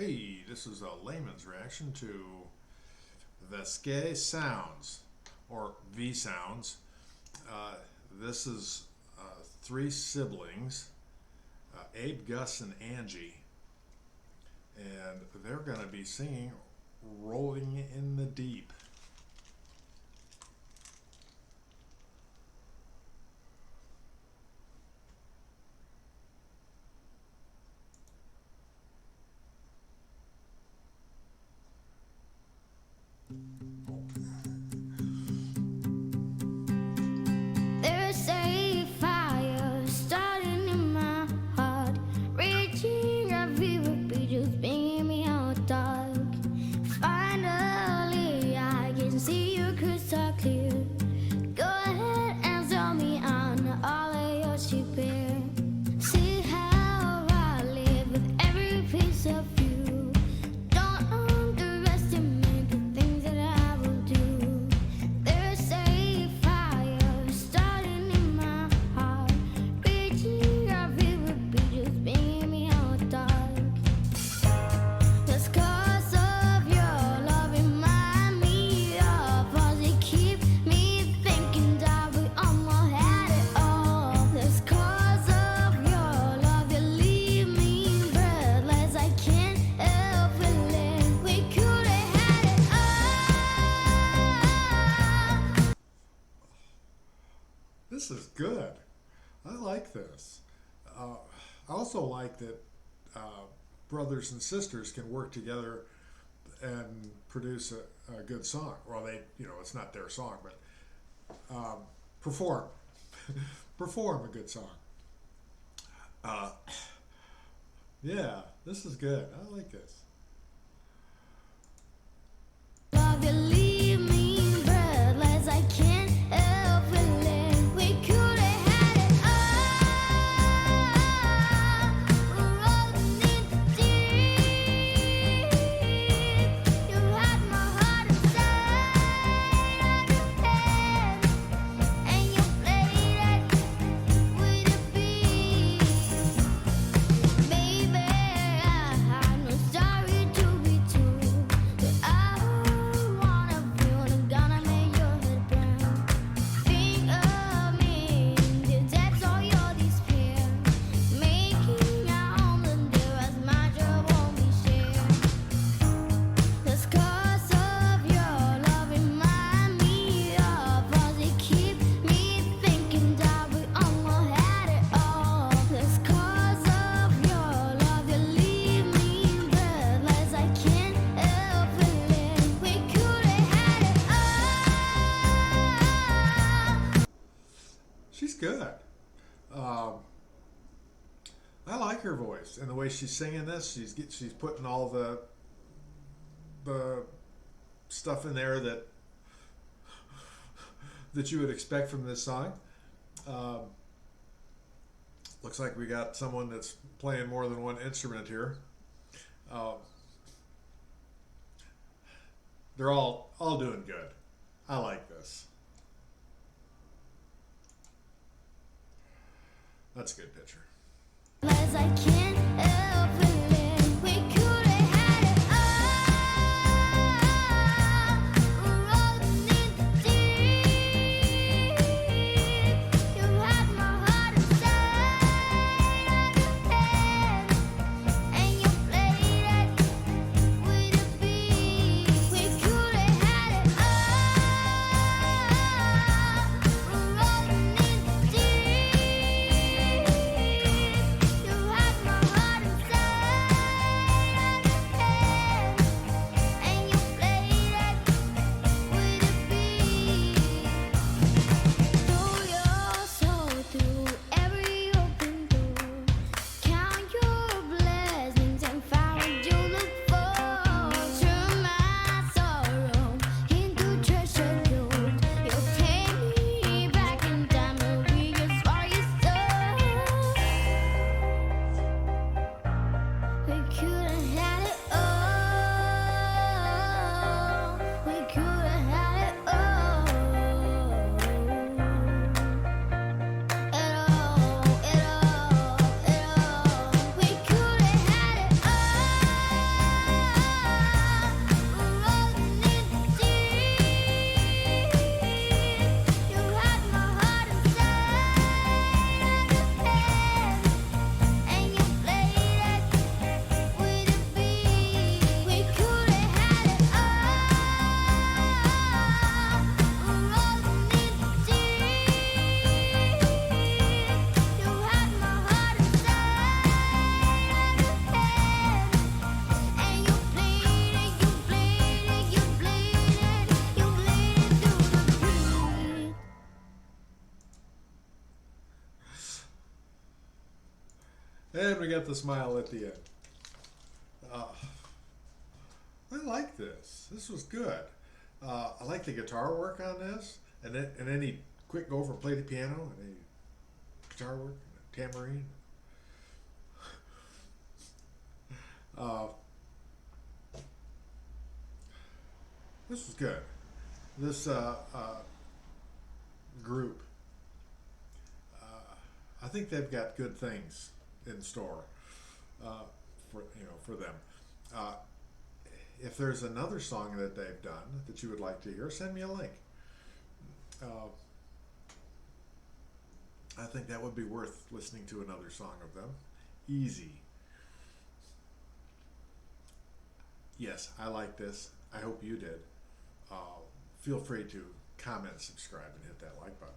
Hey, this is Layman's reaction to Vazquez sounds, or V sounds. This is three siblings, Abe, Gus, and Angie, and they're going to be singing Rolling in the Deep. There's a fire starting in my heart, reaching a fever pitch, just bringing me out dark. Finally, I can see you crystal clear. Go ahead and tell me on all of your cheap hair. See how I live with every piece of you. Don't underestimate the things that I will do. There's a fire starting in my heart, reaching a fever pitch, just bringing me out dark. Just 'cause of your love remind me of us. It keep me thinking that we almost had it all. Just 'cause of your love, you leave me breathless. I can't help feeling we could have had it all. This is good. I like this. I also like that brothers and sisters can work together and produce a good song. Well, it's not their song, but perform, perform a good song. Uh, yeah, this is good. I like this. Love, you leave me breathless. I can't help feeling we could have had it all. Rolling in the deep, you had my heart inside of your hand, and you played it with a beat. Baby, I had no story to be told, but I wanna feel I'm gonna make your head burn. Think of me in the depths of your despair, making our home and there as much of won't be shared. Just 'cause of your love remind me of us. It keep me thinking that we almost had it all. Just 'cause of your love, you leave me breathless. I can't help feeling we could have had it all. She's good. Um, I like her voice and the way she's singing this. She's putting all the stuff in there that you would expect from this song. Um, Looks like we got someone that's playing more than one instrument here. Uh, they're all doing good. I like this. That's a good picture. I can't help feeling we could have had it all. Rolling in the deep, you had my heart inside of your hand, and you played it with a beat. We could have had it all. Rolling in the deep, you had my heart inside of your hand. we got the smile at the end. I like this. This was good. I like the guitar work on this, and then he quick go over and play the piano, and then guitar work, and a tambourine. This was good. This group, I think they've got good things in store for them. If there's another song that they've done that you would like to hear, send me a link. I think that would be worth listening to another song of them. Easy. Yes, I like this. I hope you did. Feel free to comment, subscribe, and hit that like button.